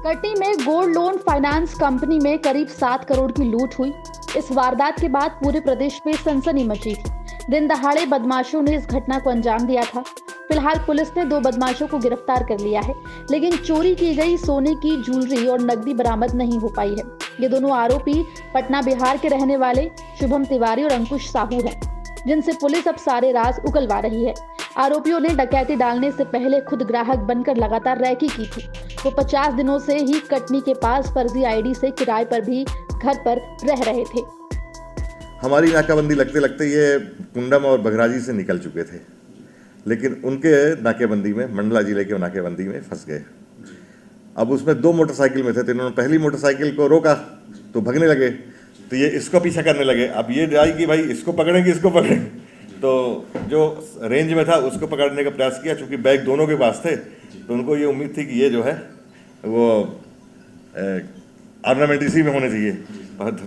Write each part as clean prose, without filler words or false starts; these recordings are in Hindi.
कटनी में गोल्ड लोन फाइनेंस कंपनी में करीब 7 करोड़ की लूट हुई। इस वारदात के बाद पूरे प्रदेश में सनसनी मची थी। दिन दहाड़े बदमाशों ने इस घटना को अंजाम दिया था। फिलहाल पुलिस ने 2 बदमाशों को गिरफ्तार कर लिया है, लेकिन चोरी की गई सोने की ज्वेलरी और नकदी बरामद नहीं हो पाई है। ये दोनों आरोपी पटना बिहार के रहने वाले शुभम तिवारी और अंकुश साहू हैं, जिनसे पुलिस अब सारे राज उगलवा रही है। आरोपियों ने डकैती डालने से पहले खुद ग्राहक बनकर लगातार रैकी की थी। वो 50 दिनों से ही कटनी के पास फर्जी आईडी से किराए पर भी घर पर रह रहे थे। हमारी नाकाबंदी लगते लगते ये कुंडम और बघराजी से निकल चुके थे, लेकिन उनके नाकेबंदी में मंडला जिले के नाकेबंदी में फंस गए। अब उसमें 2 मोटरसाइकिल में थे, तो इन्होंने पहली मोटरसाइकिल को रोका तो भगने लगे, तो ये इसको पीछा करने लगे। अब ये आई कि भाई इसको पकड़ेंगे, इसको पकड़ेंगे, तो जो रेंज में था उसको पकड़ने का प्रयास किया। चूंकि बैग दोनों के पास थे, तो उनको ये उम्मीद थी कि ये जो है वो ऑर्नामेंट इसी में होने चाहिए।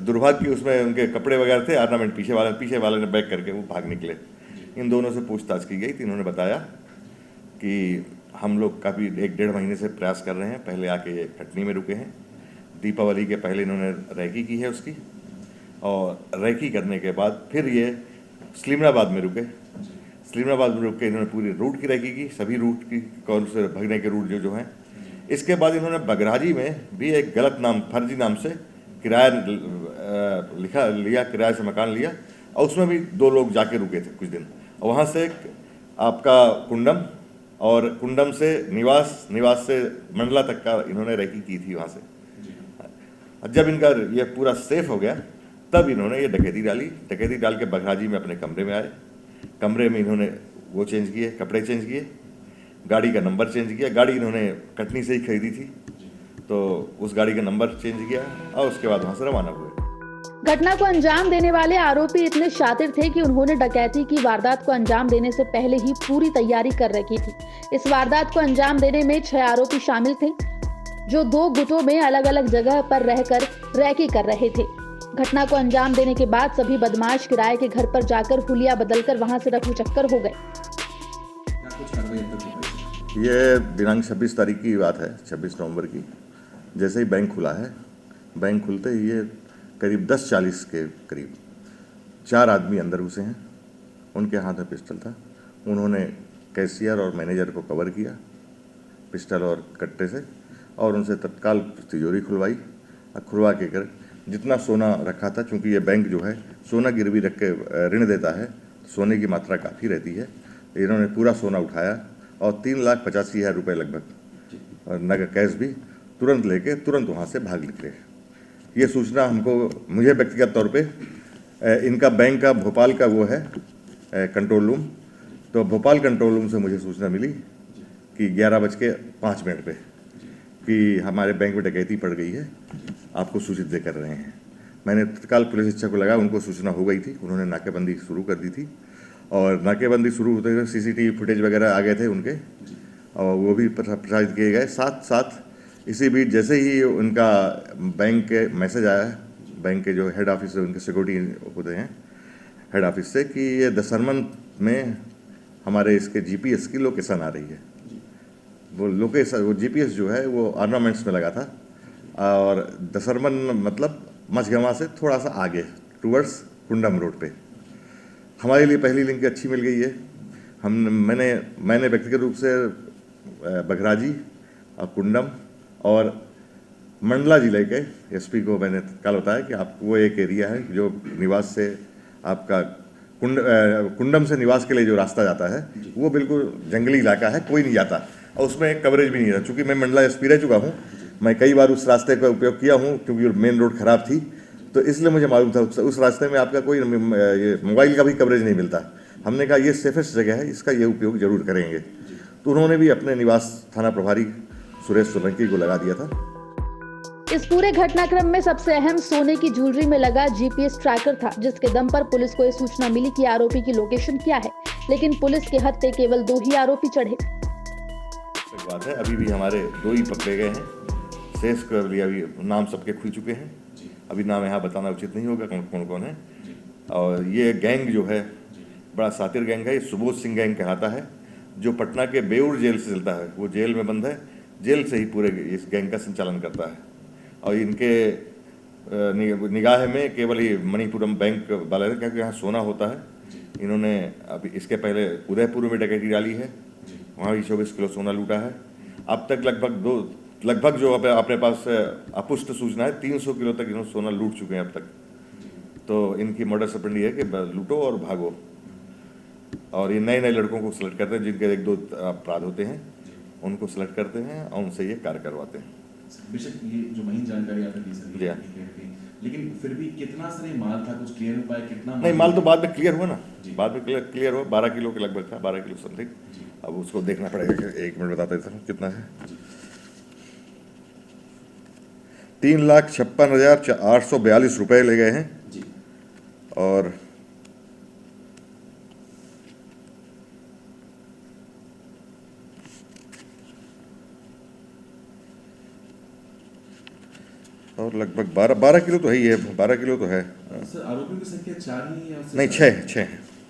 दुर्भाग्य कि उसमें उनके कपड़े वगैरह थे, ऑर्नामेंट पीछे वाले ने बैग करके वो भाग निकले। इन दोनों से पूछताछ की गई तो इन्होंने बताया कि हम लोग काफ़ी 1-1.5 महीने से प्रयास कर रहे हैं। पहले आके ये कटनी में रुके हैं, दीपावली के पहले इन्होंने रैकी की है उसकी, और रैकी करने के बाद फिर ये सलीमराबाद में रुके। सलीमराबाद में रुक के इन्होंने पूरी रूट की रैकी की, सभी रूट की कौन से भगने के रूट जो हैं। इसके बाद इन्होंने बघराजी में भी एक गलत नाम, फर्जी नाम से किराया लिया, किराए से मकान लिया, और उसमें भी 2 लोग जाके रुके थे कुछ दिन। और वहाँ से आपका कुंडम, और कुंडम से निवास से मंडला तक का इन्होंने रैकी की थी वहाँ से। जब इनका ये पूरा सेफ हो गया, तब इन्होंने ये डकैती डाली। डकैती डाल के बघराजी में अपने कमरे में आए। कमरे में इन्होंने वो चेंज किए, कपड़े चेंज किए, गाड़ी का नंबर चेंज किया। गाड़ी इन्होंने कटनी से ही खरीदी थी, तो उस गाड़ी का नंबर चेंज किया और उसके बाद वहाँ से रवाना हुए। घटना को अंजाम देने वाले आरोपी इतने शातिर थे कि उन्होंने डकैती की वारदात को अंजाम देने से पहले ही पूरी तैयारी कर रखी थी। इस वारदात को अंजाम देने में 6 आरोपी शामिल थे, जो 2 गुटों में अलग अलग जगह पर रहकर रैकी कर रहे थे। घटना को अंजाम देने के बाद सभी बदमाश किराए के घर पर जाकर हुलिया बदलकर वहां से रफू चक्कर हो गए। ये दिनांक 26 तारीख की बात है, 26 नवंबर की। जैसे ही बैंक खुला है, बैंक खुलते ही ये करीब 10:40 के करीब 4 आदमी अंदर घुसे हैं। उनके हाथ में पिस्टल था। उन्होंने कैशियर और मैनेजर को कवर किया पिस्टल और कट्टे से, और उनसे तत्काल तिजोरी खुलवाई। खुलवा के कर जितना सोना रखा था, चूँकि ये बैंक जो है सोना गिरवी रख के ऋण देता है, सोने की मात्रा काफ़ी रहती है। इन्होंने पूरा सोना उठाया और 3,85,000 रुपये लगभग और नगद कैश भी तुरंत लेके तुरंत वहाँ से भाग निकले। ये सूचना मुझे व्यक्तिगत तौर पे इनका बैंक का भोपाल का वो है कंट्रोल रूम, तो भोपाल कंट्रोल रूम से मुझे सूचना मिली कि 11:05 पे कि हमारे बैंक में डकैती पड़ गई है, आपको सूचित दे कर रहे हैं। मैंने तत्काल पुलिस अधीक्षक को लगा, उनको सूचना हो गई थी, उन्होंने नाकेबंदी शुरू कर दी थी, और नाकेबंदी शुरू होते हुए सीसीटीवी फुटेज वगैरह आ गए थे उनके, और वो भी प्रसारित किए गए। साथ इसी बीच जैसे ही उनका बैंक के मैसेज आया, बैंक के जो हेड ऑफिस है, उनके सिक्योरिटी होते हैं हेड ऑफिस से, कि ये दशहरमन में हमारे इसके जीपीएस की लोकेशन आ रही है। वो जीपीएस जो है वो ऑर्नामेंट्स में लगा था, और दशहरमन मतलब मझगवा से थोड़ा सा आगे टूवर्ड्स कुंडम रोड पे। हमारे लिए पहली लिंक अच्छी मिल गई है। मैंने व्यक्तिगत रूप से बघराजी और कुंडम और मंडला जिले के एसपी को मैंने तत्काल बताया कि आप वो एक एरिया है जो निवास से आपका कुंडम से निवास के लिए जो रास्ता जाता है वो बिल्कुल जंगली इलाका है, कोई नहीं जाता, और उसमें कवरेज भी नहीं रहा। चूँकि मैं मंडला एसपी रह चुका हूँ, मैं कई बार उस रास्ते का उपयोग किया हूँ, क्योंकि मेन रोड खराब थी, तो इसलिए मुझे मालूम था उस रास्ते में आपका कोई मोबाइल का भी कवरेज नहीं मिलता। हमने कहा ये सेफेस्ट जगह है, इसका ये उपयोग जरूर करेंगे। तो उन्होंने भी अपने निवास थाना प्रभारी सुरेश सोलंकी को लगा दिया था। इस पूरे घटनाक्रम में सबसे अहम सोने की ज्वेलरी में लगा जीपीएस ट्रैकर था, जिसके दम पर पुलिस को यह सूचना मिली कि आरोपी की लोकेशन क्या है, लेकिन पुलिस के हत्थे केवल 2 ही आरोपी चढ़े। बात है, अभी भी हमारे 2 ही पकड़े गए हैं। शेष कर लिया, अभी नाम सबके खुल चुके हैं, अभी नाम यहाँ बताना उचित नहीं होगा कौन कौन है। और ये गैंग जो है बड़ा सातिर गैंग है, ये सुबोध सिंह गैंग कहलाता है, जो पटना के बेऊर जेल से चलता है। वो जेल में बंद है, जेल से ही पूरे इस गैंग का संचालन करता है। और इनके निगाह में केवल ये मणिपुरम बैंक वाले, क्योंकि यहाँ सोना होता है, इन्होंने अभी इसके पहले उदयपुर में डकैती डाली है, वहाँ भी 24 किलो सोना लूटा है। अब तक लगभग जो अपने पास अपुष्ट सूचना है 300 किलो तक इन्होंने सोना लूट चुके हैं अब तक। तो इनकी मॉडस ऑपरेंडी है कि लूटो और भागो। और ये नए लड़कों को सेलेक्ट करते हैं, जिनके 1-2 अपराध होते हैं, उनको सेलेक्ट करते हैं और उनसे ये कार्य करवाते हैं। बेशक ये जो महीन जानकारी आपने दी सर, जी हाँ। लेकिन फिर भी कितना सर ये माल था, कुछ क्लियर हो पाया कितना? नहीं, माल तो बाद में क्लियर हुआ ना, बाद में क्लियर हुआ, 12 किलो के लगभग था, 12 किलो समथिंग। अब उसको देखना पड़ेगा, 1 मिनट बताते थे कितना है। 3,56,842 रुपये ले गए हैं। जी। और लगभग 12 किलो तो है ही है, 12 किलो तो है। सर आरोपियों की संख्या 4 ही है? नहीं, 6 हैं।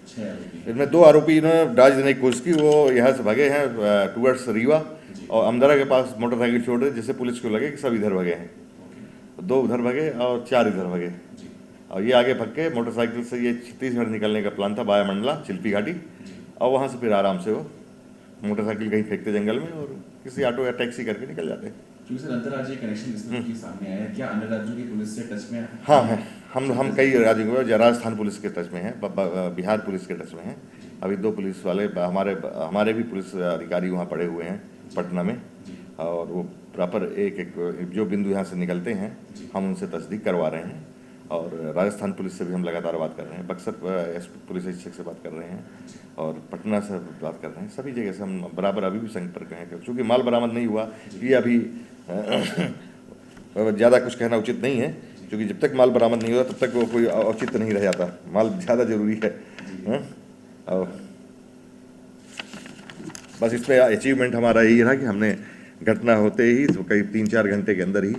6 आरोपी। इनमें 2 आरोपी इन्होंने डाज देने की कोशिश की, वो यहाँ से भागे हैं टूवर्ड्स रीवा, और अमदरा के पास मोटरसाइकिल छोड़ रहे, जिससे पुलिस को लगे कि सब इधर भागे हैं। 2 उधर भागे और 4 इधर भागे। और ये आगे भाग के मोटरसाइकिल से ये छत्तीसगढ़ निकलने का प्लान था, बाया मंडला चिल्पी घाटी, और वहाँ से फिर आराम से वो मोटरसाइकिल कहीं फेंकते जंगल में और किसी ऑटो या टैक्सी करके निकल जाते हैं। क्योंकि सर अंतर्राज्यीय कनेक्शन इसमें सामने आया है, क्या अन्य राज्यों की पुलिस से टच में है? हाँ है, हम कई राज्यों में, राजस्थान पुलिस के टच में हैं, बिहार पुलिस के टच में हैं। अभी 2 पुलिस वाले हमारे भी पुलिस अधिकारी वहाँ पड़े हुए हैं पटना में, और वो प्रॉपर एक जो बिंदु यहाँ से निकलते हैं हम उनसे तस्दीक करवा रहे हैं। और राजस्थान पुलिस से भी हम लगातार बात कर रहे हैं, बक्सर पुलिस अधीक्षक से बात कर रहे हैं, और पटना से बात कर रहे हैं। सभी जगह से हम बराबर अभी भी संपर्क हैं, क्योंकि माल बरामद नहीं हुआ, ये अभी ज़्यादा कुछ कहना उचित नहीं है, क्योंकि जब तक माल बरामद नहीं होता तब तक वो कोई औचित्य नहीं रह जाता। माल ज़्यादा जरूरी है। और बस इस पर अचीवमेंट हमारा यही रहा कि हमने घटना होते ही तो करीब 3-4 घंटे के अंदर ही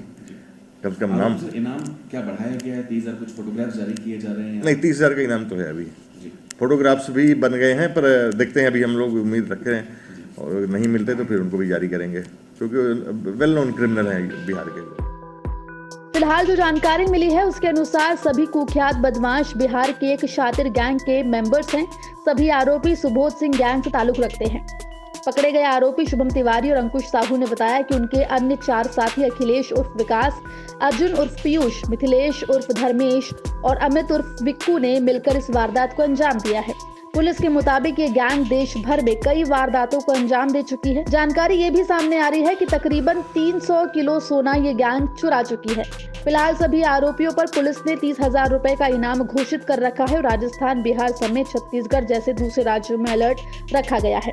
कम से कम नाम। इनाम क्या बढ़ाया गया है? 30,000 कुछ फोटोग्राफ्स जारी किए जा रहे हैं? नहीं, 30,000 का इनाम तो है अभी। फोटोग्राफ्स भी बन गए हैं, पर देखते हैं, अभी हम लोग उम्मीद रख रहे हैं, और नहीं मिलते तो फिर उनको भी जारी करेंगे, क्योंकि वेल नोन क्रिमिनल हैं बिहार के। फिलहाल जो जानकारी मिली है उसके अनुसार सभी कुख्यात बदमाश बिहार के एक शातिर गैंग के मेंबर्स हैं। सभी आरोपी सुबोध सिंह गैंग से ताल्लुक रखते हैं। पकड़े गए आरोपी शुभम तिवारी और अंकुश साहू ने बताया कि उनके अन्य 4 साथी अखिलेश उर्फ विकास, अर्जुन उर्फ पीयूष, मिथिलेश उर्फ धर्मेश और अमित उर्फ बिक्कू ने मिलकर इस वारदात को अंजाम दिया है। पुलिस के मुताबिक ये गैंग देश भर में कई वारदातों को अंजाम दे चुकी है। जानकारी ये भी सामने आ रही है कि तकरीबन 300 किलो सोना ये गैंग चुरा चुकी है। फिलहाल सभी आरोपियों पर पुलिस ने 30,000 रुपए का इनाम घोषित कर रखा है और राजस्थान, बिहार समेत छत्तीसगढ़ जैसे दूसरे राज्यों में अलर्ट रखा गया है।